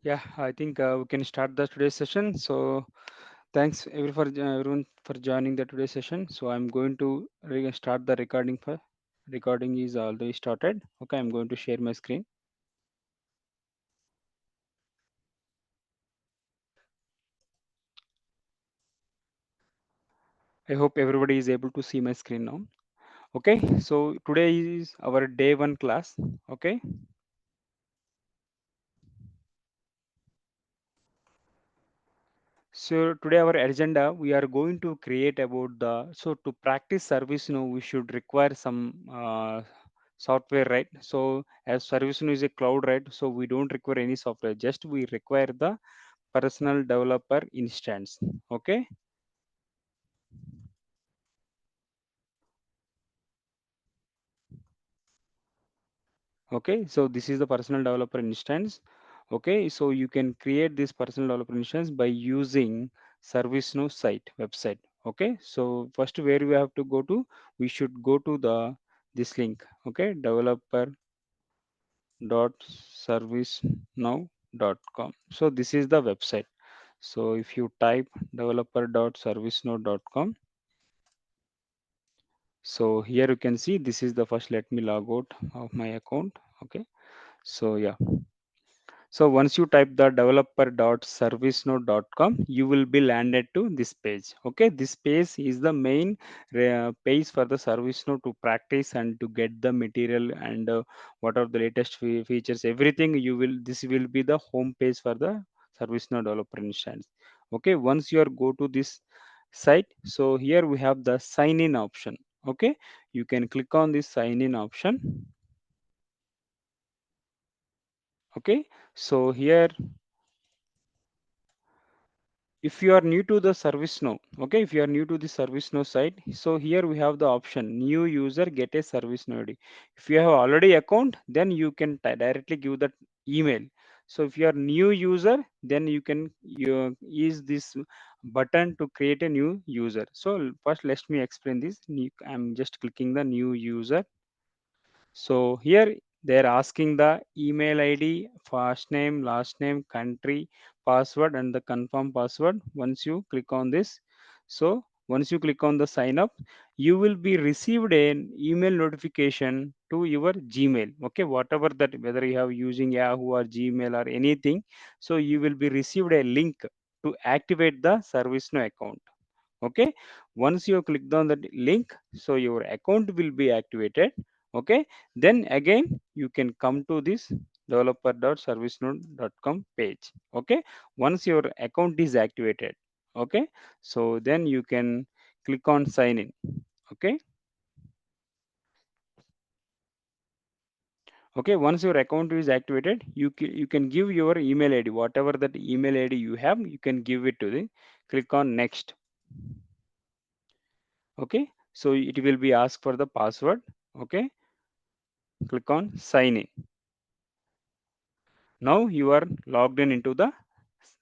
Yeah, I think we can start the today's session. So thanks everyone for joining the today's session. So I'm going to start the recording. For recording is already started. Okay, I'm going to share my screen. I hope everybody is able to see my screen now. Okay, so today is our day one class. Okay, so today our agenda we are going to create about the to practice service. We should require some software, right? So as service is a cloud, right? So we don't require any software, just we require the personal developer instance. Okay, okay, so this is the personal developer instance. Okay, so you can create this personal developer instance by using ServiceNow site website. Okay, so first where we have to go to, we should go to the this link. Okay, developer.servicenow.com. So this is the website. So if you type developer.servicenow.com, so here you can see this is the first. Let me log out of my account. Okay, so yeah. So once you type the developer.servicenow.com, you will be landed to this page. Okay, this page is the main page for the ServiceNow to practice and to get the material and what are the latest features. Everything you will. This will be the home page for the ServiceNow developer instance. Okay, once you are go to this site, so here we have the sign in option. Okay, you can click on this sign in option. Okay, so here if you are new to the ServiceNow, okay, if you are new to the ServiceNow site, so here we have the option new user get a ServiceNow ID. If you have already account, then you can directly give that email. So if you are new user, then you use this button to create a new user. So first let me explain this. I'm just clicking the new user. So here they're asking the email ID, first name, last name, country, password, and the confirm password. Once you click on this, so once you click on the sign up, you will be received an email notification to your Gmail. Okay, whatever that, whether you have using Yahoo or Gmail or anything, so you will be received a link to activate the ServiceNow account. Okay, once you clicked on the link, so your account will be activated. Okay, then again you can come to this developer.servicenode.com page. Okay, once your account is activated, okay, so then you can click on sign in. Okay, okay, once your account is activated, you can give your email ID, whatever that email ID you have, you can give it to the, click on next. Okay, so it will be asked for the password. Okay, click on sign in. Now you are logged in into the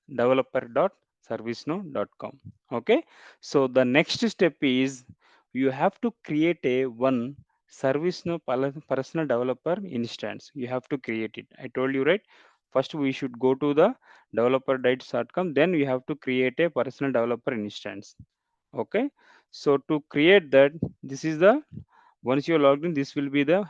developer.servicenow.com. Okay, so the next step is you have to create a one ServiceNow personal developer instance. You have to create it. I told you, right? First we should go to the developer.com, then you have to create a personal developer instance. Okay, so to create that, this is the, once you're logged in, this will be the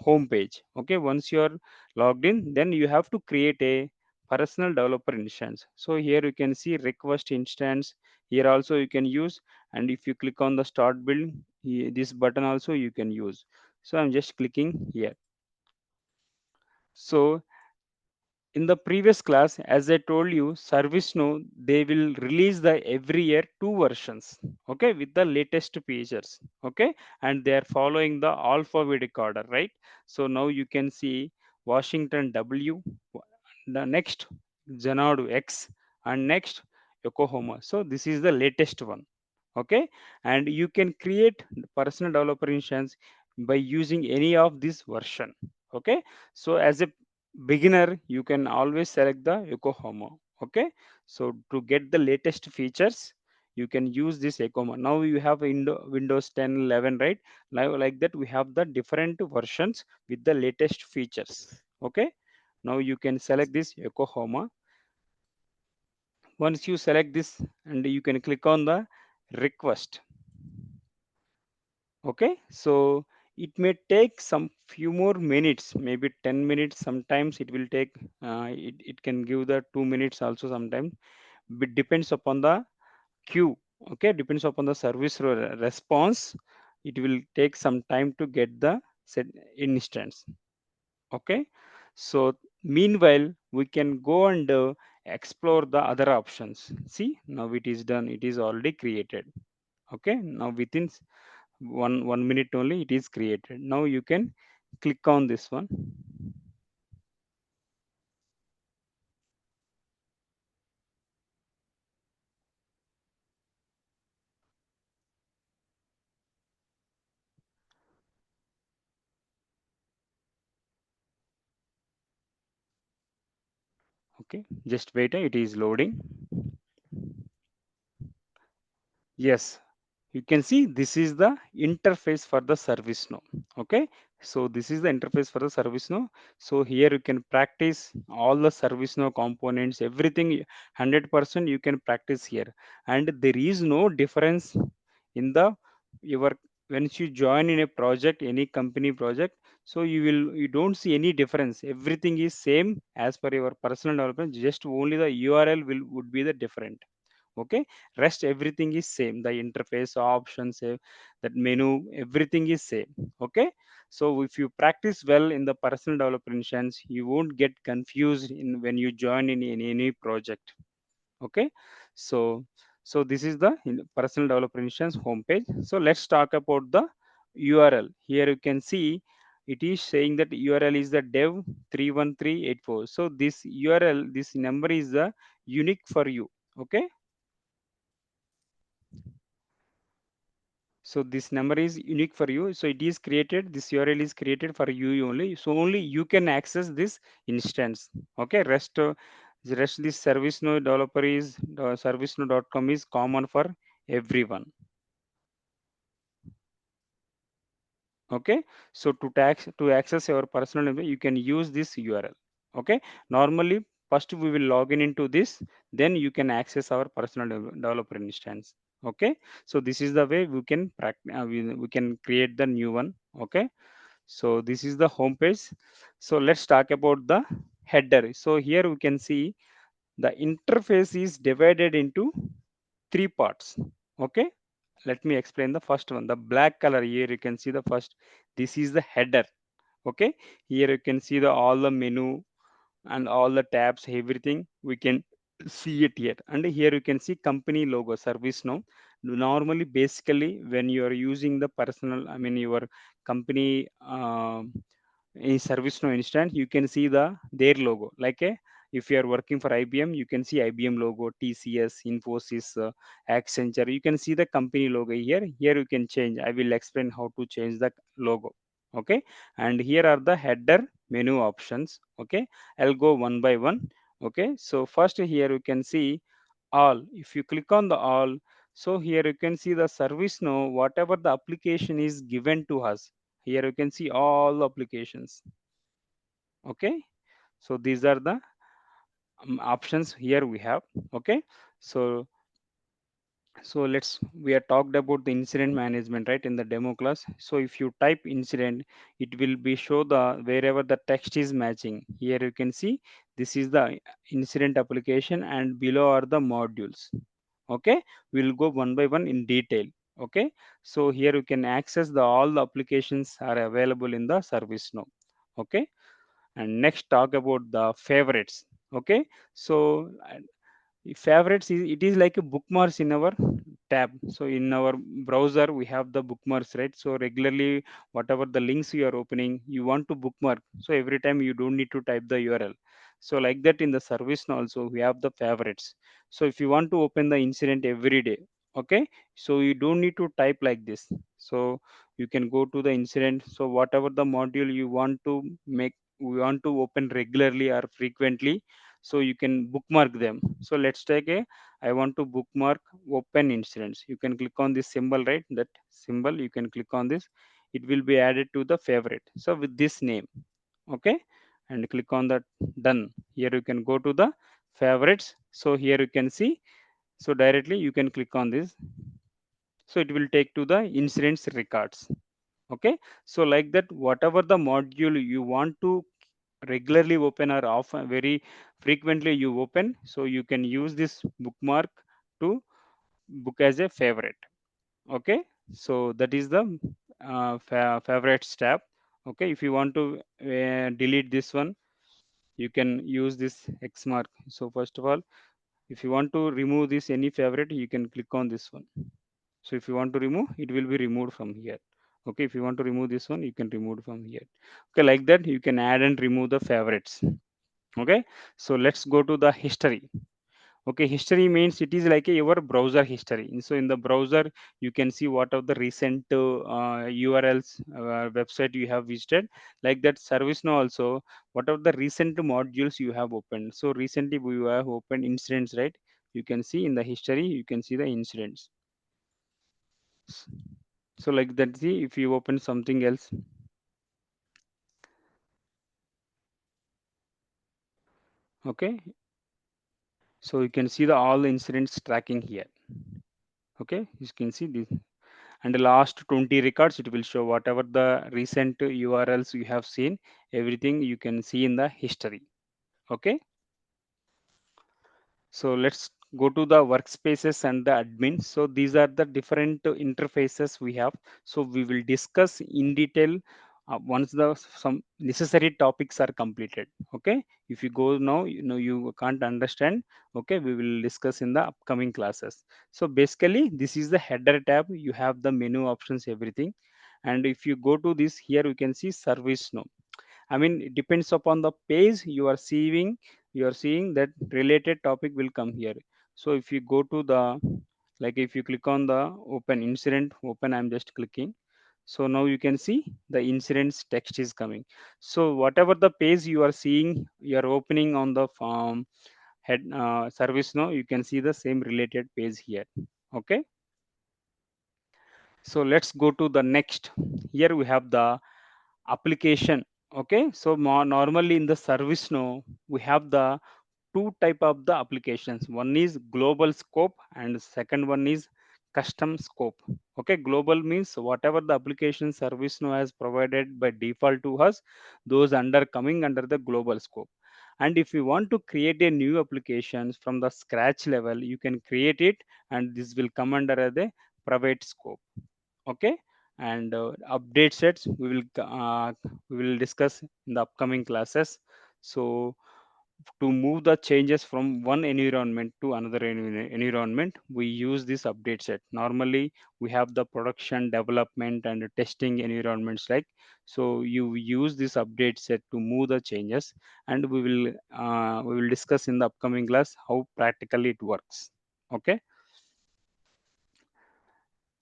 home page. Okay, once you're logged in, then you have to create a personal developer instance. So here you can see request instance. Here also you can use, and if you click on the start build, this button also you can use. So I'm just clicking here. So in the previous class, as I told you, ServiceNow, they will release the every year two versions, okay, with the latest features. Okay, and they are following the alphabetic order, right? So now you can see Washington W, the next Janadu X, and next Yokohama. So this is the latest one. Okay, and you can create personal developer instance by using any of this version. Okay, so as a beginner you can always select the Yokohama. Okay, so to get the latest features you can use this Yokohama. Now you have Windows 10, 11, right? Now like that we have the different versions with the latest features. Okay, now you can select this Yokohama. Once you select this, and you can click on the request. Okay, so it may take some few more minutes, maybe 10 minutes. Sometimes it will take it can give the 2 minutes also sometimes. It depends upon the queue. Okay, depends upon the response. It will take some time to get the set instance. Okay, so meanwhile we can go and explore the other options. See, now it is done, it is already created. Okay, now within one minute only it is created. Now you can click on this one. Okay, just wait, it is loading. Yes, you can see this is the interface for the service now. Okay, so this is the interface for the service now. So here you can practice all the service now components, everything 100% you can practice here. And there is no difference in the your once you join in a project, any company project. So you don't see any difference, everything is same as per your personal development, just only the URL will would be the different. Okay, rest everything is same, the interface options, that menu, everything is same. Okay, so if you practice well in the personal development instance, you won't get confused in when you join in any project. Okay, so this is the personal development instance homepage. So let's talk about the URL. Here you can see it is saying that URL is the dev 31384. So this URL, this number is the unique for you. Okay, so this number is unique for you, so it is created, this URL is created for you only, so only you can access this instance. Okay, the rest this ServiceNow developer is servicenow.com is common for everyone. Okay, so to access your personal info, you can use this URL. Okay, normally first we will log in into this, then you can access our personal developer instance. Okay, so this is the way we can we can create the new one. Okay, so this is the home page. So let's talk about the header. So here we can see the interface is divided into three parts. Okay, let me explain the first one, the black color. Here you can see the first, this is the header. Okay, here you can see the all the menu and all the tabs, everything we can see it here. And here you can see company logo, service now. Normally basically when you are using the personal, I mean your company in service now instance, you can see their logo, like a, if you are working for IBM, you can see IBM logo, TCS, Infosys, Accenture, you can see the company logo here. Here you can change, I will explain how to change the logo. Okay, and here are the header menu options. Okay, I'll go one by one. Okay, so first here you can see all. If you click on the all, so here you can see the service now, whatever the application is given to us. Here you can see all applications. Okay, so these are the options here we have. Okay, so let's, we are talked about the incident management, right, in the demo class. So if you type incident, it will be show the wherever the text is matching. Here you can see this is the incident application, and below are the modules. Okay, we'll go one by one in detail. Okay, so here you can access the all the applications are available in the service now. Okay, and next talk about the favorites. Okay, so favorites is, it is like a bookmarks in our tab. So in our browser we have the bookmarks, right? So regularly whatever the links you are opening, you want to bookmark, so every time you don't need to type the URL. So like that in the service now also we have the favorites. So if you want to open the incident every day, okay, so you don't need to type like this. So you can go to the incident, so whatever the module you want to make, we want to open regularly or frequently, so you can bookmark them. So let's take a, I want to bookmark open incidents. You can click on this symbol, right, that symbol, you can click on this, it will be added to the favorite, so with this name. Okay, and click on that done. Here you can go to the favorites. So here you can see, so directly you can click on this, so it will take to the incidents records. Okay, so like that, whatever the module you want to regularly open or often very frequently you open, so you can use this bookmark to book as a favorite. Okay, so that is the favorites tab. Okay, if you want to delete this one, you can use this x mark. So first of all, if you want to remove this any favorite, you can click on this one. So if you want to remove, it will be removed from here. Okay, if you want to remove this one, you can remove from here. Okay, like that you can add and remove the favorites. Okay, so let's go to the history. Okay, history means it is like a, your browser history. And so in the browser, you can see what are the recent URLs, website you have visited. Like that, ServiceNow also, what are the recent modules you have opened. So recently we have opened incidents, right? You can see in the history, you can see the incidents. So like that, see if you open something else. Okay, so you can see the all incidents tracking here. Okay, you can see this, and the last 20 records, it will show whatever the recent URLs you have seen, everything you can see in the history. Okay, so let's go to the workspaces and the admin. So these are the different interfaces we have. So we will discuss in detail once the some necessary topics are completed. Okay, if you go now, you know you can't understand. Okay, we will discuss in the upcoming classes. So basically, this is the header tab. You have the menu options, everything. And if you go to this here, you can see service now. I mean, it depends upon the page you are seeing that related topic will come here. So if you go to the, like if you click on the open incident, open, I'm just clicking. So now you can see the incidents text is coming. So whatever the page you are seeing, you are opening on the head service now, you can see the same related page here. Okay. So let's go to the next. Here we have the application. Okay, so normally in the service now we have the two type of the applications. One is global scope and second one is custom scope. Okay, global means whatever the application service now has provided by default to us, those under coming under the global scope. And if you want to create a new applications from the scratch level, you can create it, and this will come under the private scope. Okay, and update sets we will discuss in the upcoming classes. So to move the changes from one environment to another environment, we use this update set. Normally we have the production, development and testing environments, like, so you use this update set to move the changes, and we will discuss in the upcoming class how practically it works. Okay,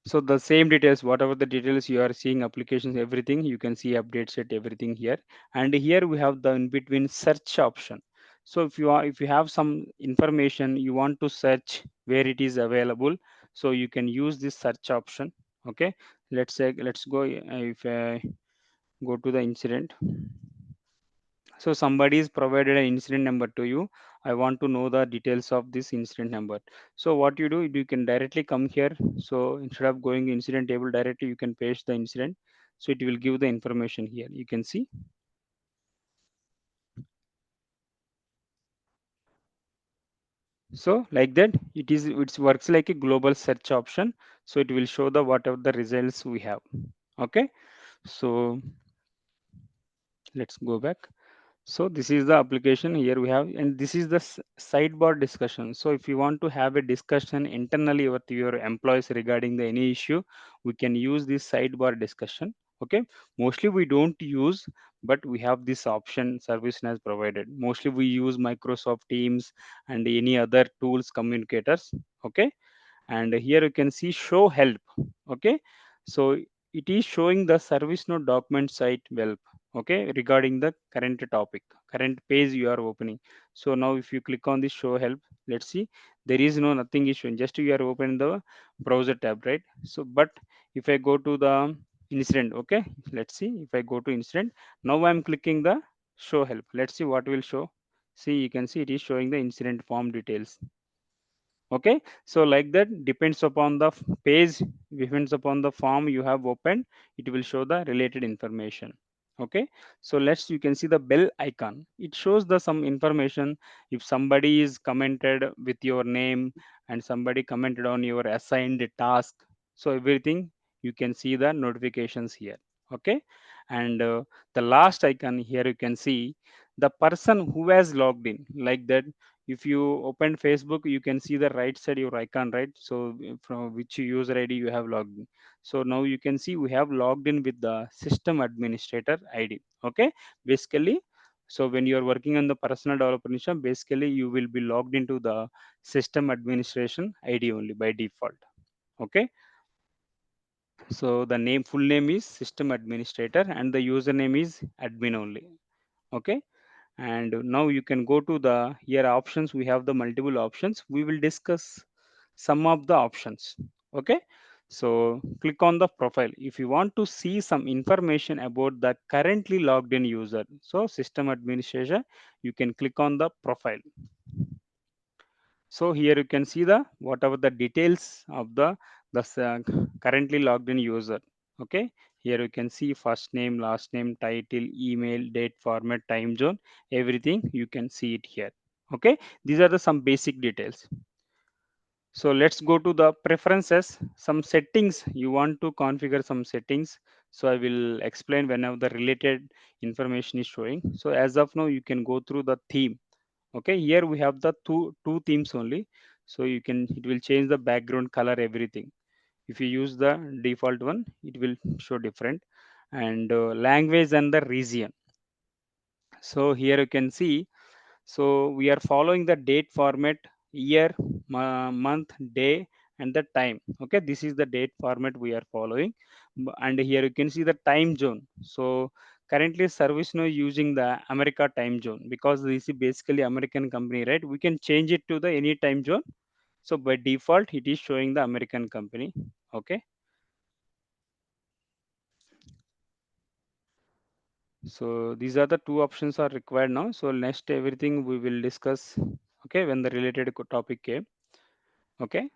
so the same details, whatever the details you are seeing, applications, everything, you can see update set everything here. And here we have the in between search option. So if you have some information you want to search where it is available, so you can use this search option. Okay, let's say let's go if I go to the incident. So somebody is provided an incident number to you. I want to know the details of this incident number. So what you do, you can directly come here. So instead of going incident table directly, you can paste the incident. So it will give the information here. You can see. So like that, it works like a global search option. So it will show the whatever the results we have. Okay. So let's go back. So this is the application here we have, and this is the sidebar discussion. So if you want to have a discussion internally with your employees regarding the any issue, we can use this sidebar discussion. Okay, mostly we don't use, but we have this option service has provided. Mostly we use Microsoft Teams and any other tools communicators. Okay, and here you can see show help. Okay, so it is showing the service node document site help. Okay, regarding the current topic, current page you are opening. So now if you click on this show help, let's see, there is no nothing issue, just you are opening the browser tab, right? So but if I go to the incident, okay, let's see, if I go to incident, now I'm clicking the show help, let's see what will show. See, you can see it is showing the incident form details. Okay, so like that depends upon the page, depends upon the form you have opened, it will show the related information. Okay, so let's, you can see the bell icon, it shows the some information. If somebody is commented with your name and somebody commented on your assigned task, so everything you can see the notifications here. Okay, and the last icon here, you can see the person who has logged in, like that. If you open Facebook, you can see the right side your icon, right? So from which user ID you have logged in. So now you can see we have logged in with the system administrator ID. Okay, basically, so when you are working on the personal developer initiative, basically you will be logged into the system administration ID only by default. Okay, so the name, full name is system administrator and the username is admin only. Okay, and now you can go to the here options, we have the multiple options, we will discuss some of the options. Okay, so click on the profile if you want to see some information about the currently logged in user. So system administration, you can click on the profile. So here you can see the whatever the details of the currently logged in user. Okay, here you can see first name, last name, title, email, date, format, time zone, everything you can see it here. Okay, these are the some basic details. So let's go to the preferences, some settings, you want to configure some settings. So I will explain whenever the related information is showing. So as of now you can go through the theme. Okay, here we have the two themes only. So you can, it will change the background color, everything. If you use the default one, it will show different. And language and the region. So here you can see, so we are following the date format, year, month, day, and the time. Okay, this is the date format we are following. And here you can see the time zone. So currently Servicenow is using the America time zone because this is basically American company, right? We can change it to the any time zone. So by default, it is showing the American company. Okay, so these are the two options are required now. So next everything we will discuss. Okay, when the related topic came. Okay,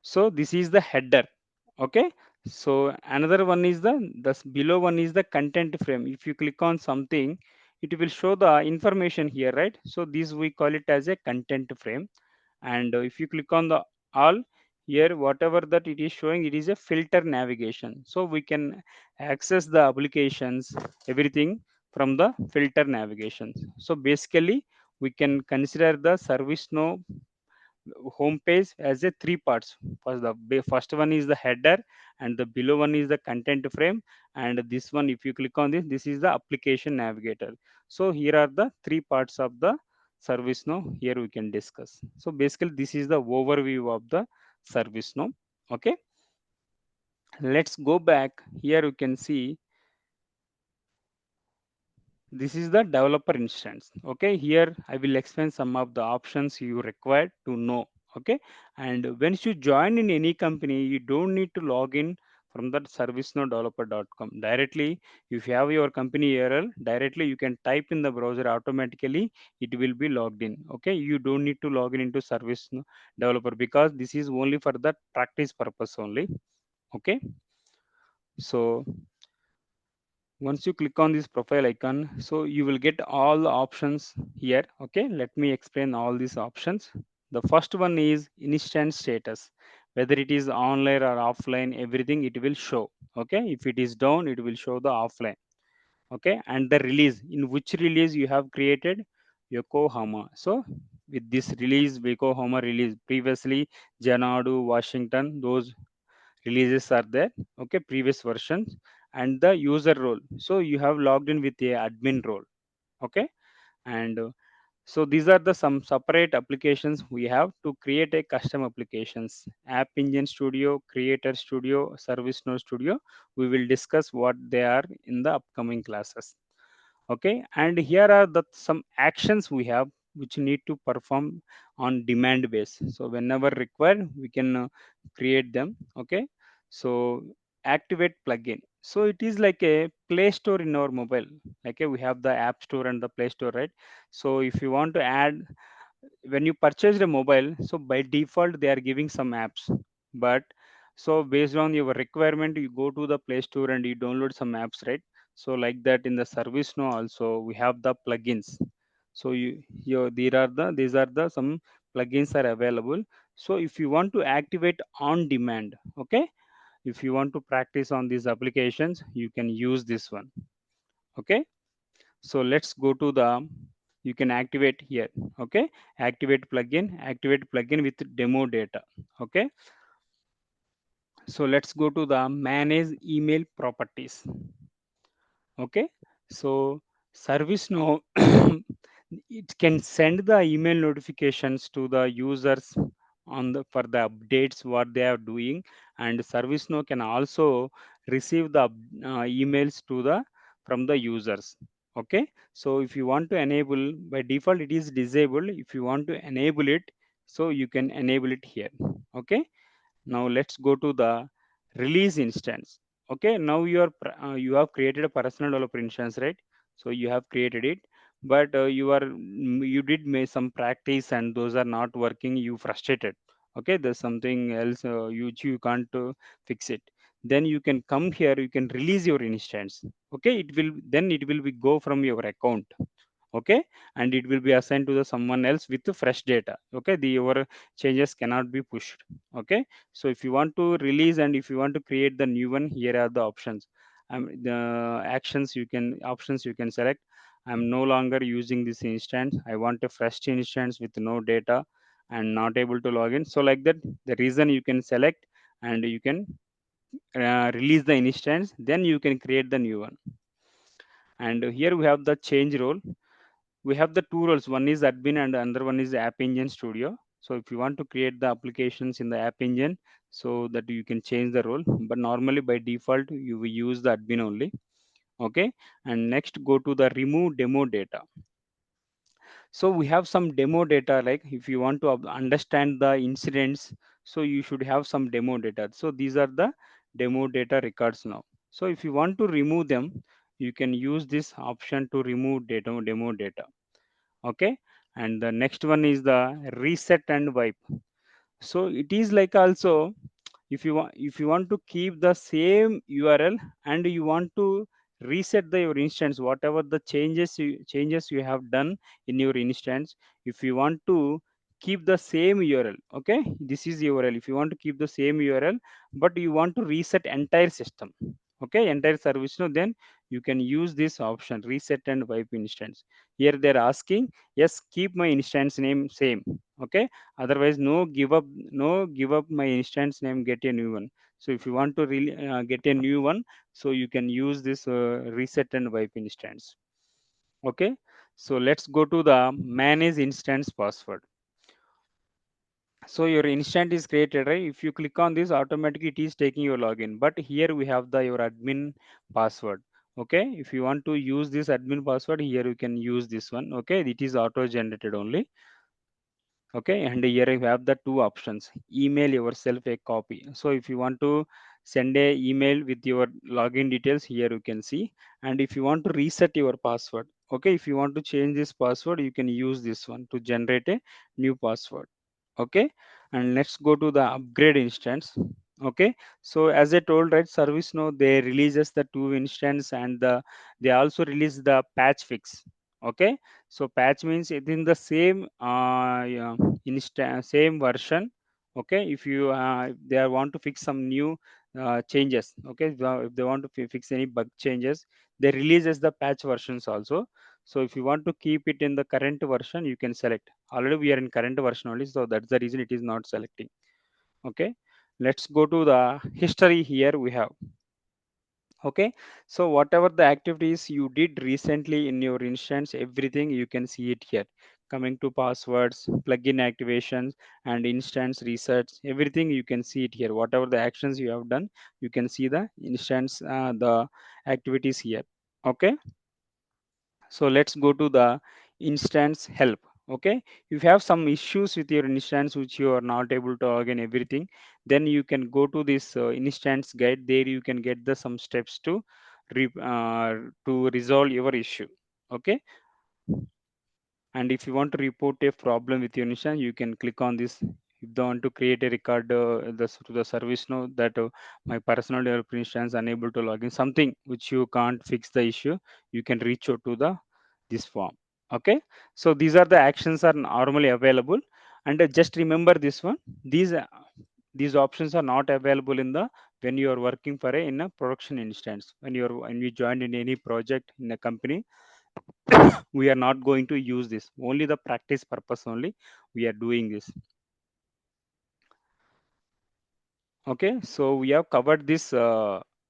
so this is the header. Okay, so another one is the below one is the content frame. If you click on something, it will show the information here, right? So this we call it as a content frame. And if you click on the all, here whatever that it is showing, it is a filter navigation. So we can access the applications, everything from the filter navigation. So basically we can consider the ServiceNow home page as a three parts. First, the first one is the header, and the below one is the content frame, and this one, if you click on this, this is the application navigator. So here are the three parts of the service now, here we can discuss. So basically this is the overview of the service now. Okay, let's go back. Here you can see this is the developer instance. Okay, here I will explain some of the options you require to know. Okay, and once you join in any company, you don't need to log in from that servicenowdeveloper.com directly. If you have your company URL directly, you can type in the browser, automatically it will be logged in. Okay, you don't need to log in into service developer because this is only for the practice purpose only. Okay, so once you click on this profile icon, so you will get all the options here. Okay, let me explain all these options. The first one is instant status, whether it is online or offline, everything it will show. Okay, if it is down, it will show the offline. Okay, and the release, in which release you have created Yokohama. So with this release, Yokohama release, previously Janadu, Washington, those releases are there. Okay, previous versions. And the user role, so you have logged in with a admin role. Okay, and so these are the some separate applications we have to create a custom applications. App Engine Studio, Creator Studio, ServiceNow Studio, we will discuss what they are in the upcoming classes. Okay, and here are the some actions we have which need to perform on demand base. So whenever required, we can create them. Okay, so activate plugin. So it is like a Play Store in our mobile. Like we have the App Store and the Play Store, right? So if you want to add, when you purchase a mobile, so by default they are giving some apps. But so based on your requirement, you go to the Play Store and you download some apps, right? So like that in the ServiceNow also we have the plugins. So these are the some plugins are available. So if you want to activate on demand, okay, if you want to practice on these applications, you can use this one. Okay, so let's go to the, you can activate here. Okay, activate plugin with demo data. Okay, so let's go to the manage email properties. Okay, so ServiceNow it can send the email notifications to the users on the for the updates what they are doing, and ServiceNow can also receive the emails to the from the users. Okay, so if you want to enable, by default it is disabled. If you want to enable it, so you can enable it here. Okay, now let's go to the release instance. Okay, now you have created a personal developer instance, right? So you have created it, but you did make some practice and those are not working, you frustrated. Okay, there's something else, you can't fix it. Then you can come here, you can release your instance. Okay, it will be go from your account. Okay, and it will be assigned to the someone else with the fresh data. Okay, the your changes cannot be pushed. Okay, so if you want to release and if you want to create the new one, here are the options. The actions you can options you can select. I'm no longer using this instance, I want a fresh instance with no data and not able to log in. So like that, the reason you can select, and you can release the instance, then you can create the new one. And here we have the change role. We have the two roles, one is admin and another one is app engine studio. So if you want to create the applications in the app engine, so that you can change the role, but normally by default you will use the admin only. Okay, and next go to the remove demo data. So we have some demo data, like if you want to understand the incidents, so you should have some demo data. So these are the demo data records now. So if you want to remove them, you can use this option to remove demo data. Okay, and the next one is the reset and wipe. So it is like also, if you want to keep the same url and you want to reset your instance, whatever the changes you have done in your instance, if you want to keep the same url, okay, this is url, if you want to keep the same url but you want to reset entire system, okay, entire service, no, then you can use this option reset and wipe instance. Here they're asking, yes, keep my instance name same. Okay, otherwise no give up my instance name, get a new one. So if you want to really get a new one, so you can use this reset and wipe instance. Okay, so let's go to the manage instance password. So your instant is created, right? If you click on this, automatically it is taking your login, but here we have the your admin password. Okay, if you want to use this admin password, here you can use this one. Okay, it is auto generated only. Okay, and here you have the two options, email yourself a copy. So if you want to send a email with your login details, here you can see. And if you want to reset your password, okay, if you want to change this password, you can use this one to generate a new password. Okay, and let's go to the upgrade instance. Okay, so as I told, right, ServiceNow they releases the two instance, and they also release the patch fix. Okay, so patch means within the same yeah, same version. Okay, if you if they want to fix some new changes, okay, if they want to fix any bug changes, they releases the patch versions also. So if you want to keep it in the current version, you can select. Already we are in current version only, so that's the reason it is not selecting. Okay, let's go to the history. Here we have, okay, so whatever the activities you did recently in your instance, everything you can see it here. Coming to passwords, plugin activations, and instance resets, everything you can see it here. Whatever the actions you have done, you can see the instance the activities here. Okay, so let's go to the instance help. Okay, if you have some issues with your instance which you are not able to log in everything, then you can go to this instance guide. There you can get the some steps to resolve your issue. Okay, and if you want to report a problem with your instance, you can click on this. If you want to create a record to the service now that my personal developer instance unable to log in, something which you can't fix the issue, you can reach out to the this form. Okay, so these are the actions are normally available, and just remember this one. These options are not available in the when you are working for a in a production instance. When you join in any project in a company, we are not going to use this, only the practice purpose only we are doing this. Okay, so we have covered this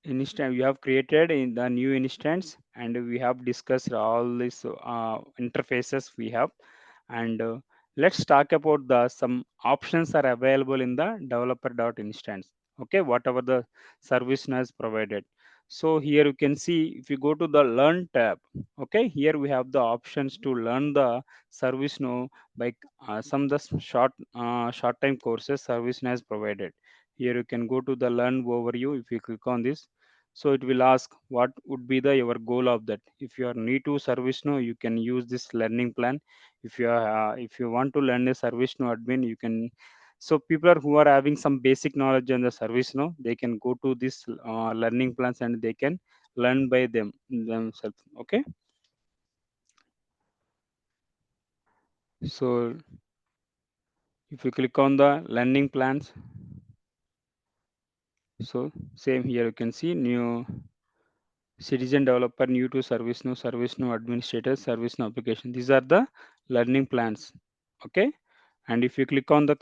instance we have created in the new instance, and we have discussed all these interfaces we have. And let's talk about the some options are available in the developer dot instance. Okay, whatever the service has provided. So here you can see, if you go to the learn tab, okay, here we have the options to learn the service now by some the short time courses service has provided. Here you can go to the learn overview. If you click on this, so it will ask what would be the your goal of that. If you are new to service now, you can use this learning plan. If you want to learn a service now admin, you can. So people who are having some basic knowledge on the service now, they can go to this learning plans and they can learn by themselves. Okay, so if you click on the learning plans, so same here you can see new citizen developer, new to service now administrator, service now application. These are the learning plans. Okay, and if you click on the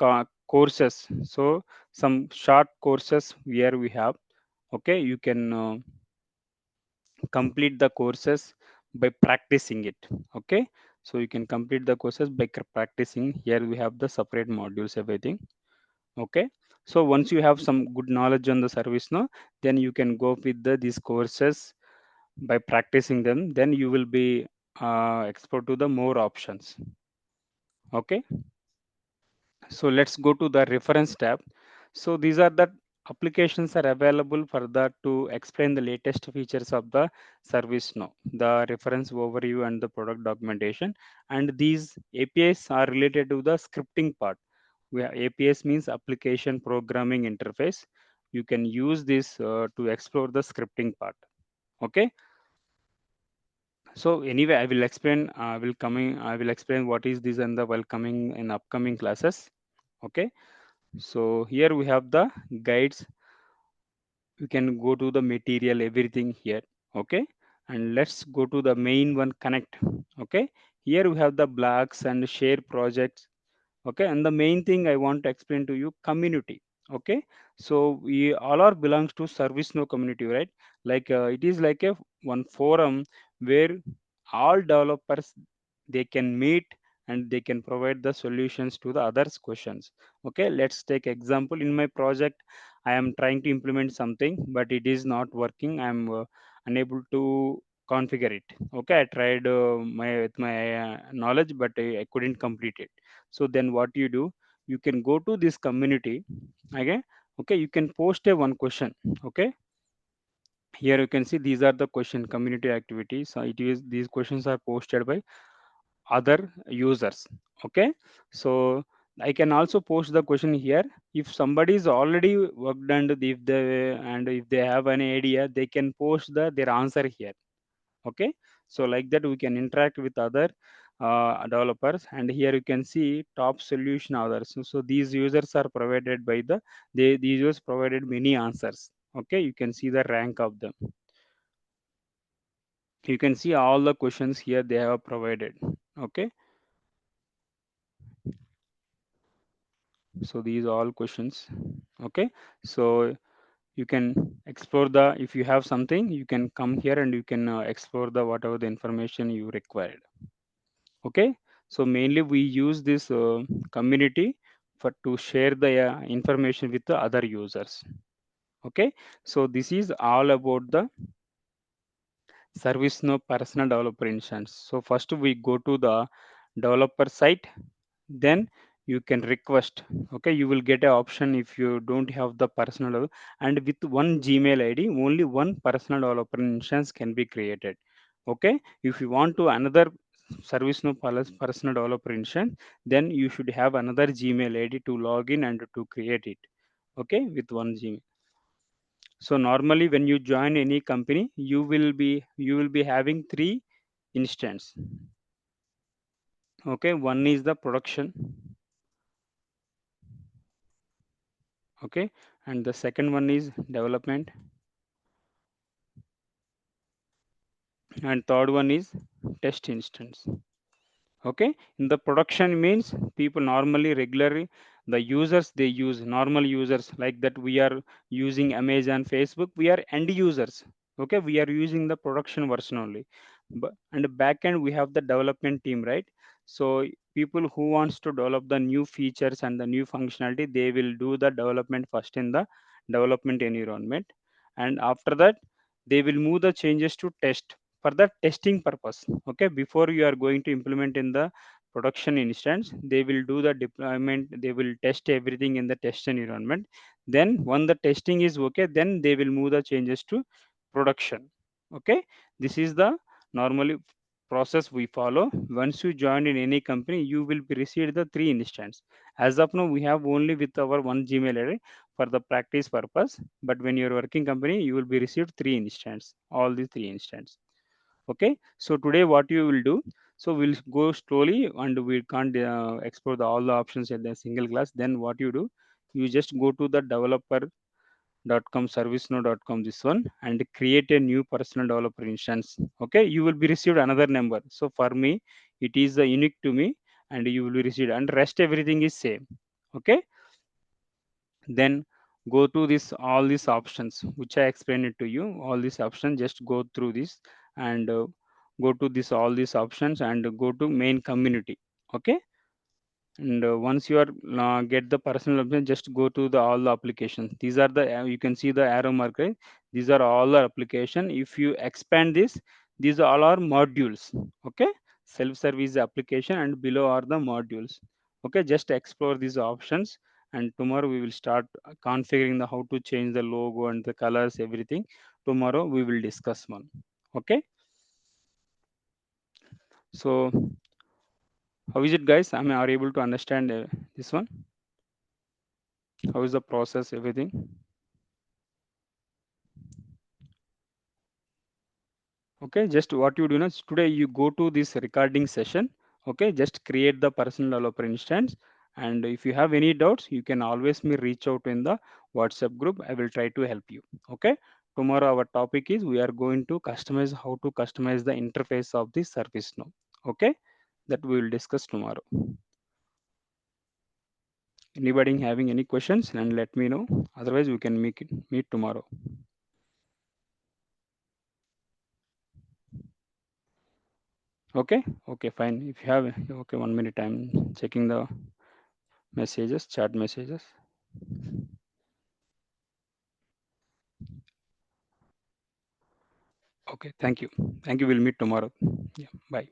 courses, so some short courses here we have. Okay, you can complete the courses by practicing it. Okay, so you can complete the courses by practicing. Here we have the separate modules, everything. Okay, so once you have some good knowledge on the service now, then you can go with these courses by practicing them. Then you will be exposed to the more options. Okay, so let's go to the reference tab. So these are the applications are available for that to explain the latest features of the service now, the reference overview and the product documentation. And these APIs are related to the scripting part. Where APIs means application programming interface. You can use this to explore the scripting part. Okay, so anyway, I will explain what is this and the welcoming in upcoming classes. Okay, so here we have the guides. You can go to the material everything here. Okay, and let's go to the main one, connect. Okay, here we have the blocks and share projects. Okay, and the main thing I want to explain to you, community. Okay, so we all are belongs to service no community, right? Like it is like a one forum where all developers they can meet and they can provide the solutions to the others questions. Okay, let's take example. In my project, I am trying to implement something but it is not working. I am unable to configure it. Okay, I tried my with my knowledge, but I couldn't complete it. So then what you do, you can go to this community. Okay, okay, you can post a one question. Okay, here you can see these are the question community activities. So it is these questions are posted by other users. Okay, so I can also post the question here. If somebody is already worked and if they have any idea, they can post their answer here. Okay, so like that we can interact with other developers. And here you can see top solution others. So these users are provided by these users provided many answers. Okay, you can see the rank of them. You can see all the questions here they have provided. Okay, so these all questions. Okay, so you can explore the, if you have something, you can come here and you can explore the whatever the information you required. Okay, so mainly we use this community for to share the information with the other users. Okay, so this is all about the ServiceNow personal developer instance. So first we go to the developer site, then you can request. Okay, you will get an option if you don't have the personal, and with one Gmail ID only one personal developer instance can be created. Okay, if you want to another service no personal developer instance, then you should have another Gmail ID to log in and to create it. Okay, with one Gmail. So normally when you join any company, you will be having three instance. Okay, one is the production. Okay, and the second one is development, and third one is test instance. Okay, in the production means people normally regularly, the users they use normal users like that, we are using Amazon, Facebook, we are end users. Okay, we are using the production version only. But and back end we have the development team, right? So people who wants to develop the new features and the new functionality, they will do the development first in the development environment, and after that they will move the changes to test for the testing purpose. Okay, before you are going to implement in the production instance, they will do the deployment, they will test everything in the test environment. Then when the testing is okay, then they will move the changes to production. Okay, this is the normally process we follow. Once you join in any company, you will be received the three instance. As of now we have only with our one Gmail ID for the practice purpose, but when you're working company, you will be received three instance, all the three instance. Okay, so today what you will do, so we'll go slowly and we can't explore all the options in the single class. Then what you do, you just go to the developer.com, servicenow.com, this one, and create a new personal developer instance. Okay, you will be received another number. So for me it is unique to me, and you will be received, and rest everything is same. Okay, then go to this all these options which I explained it to you, all these options, just go through this, and go to this all these options and go to main community. Okay, and once you are get the personal option, just go to the all the applications. These are the you can see the arrow mark, right? These are all the application. If you expand this, these all are modules. Okay, self service application, and below are the modules. Okay, just explore these options, and tomorrow we will start configuring the how to change the logo and the colors, everything. Tomorrow we will discuss one. Okay, so how is it, guys? I mean, are you able to understand this one? How is the process, everything? Okay, just what you do now, today you go to this recording session. Okay, just create the personal developer instance, and if you have any doubts, you can always me reach out in the WhatsApp group. I will try to help you. Okay, tomorrow our topic is we are going to customize, how to customize the interface of the service now. Okay, that we will discuss tomorrow. Anybody having any questions, and let me know, otherwise we can make it meet tomorrow. Okay, okay, fine. If you have, okay, 1 minute, I'm checking the messages, chat messages. Okay, thank you. Thank you. We'll meet tomorrow. Yeah, bye.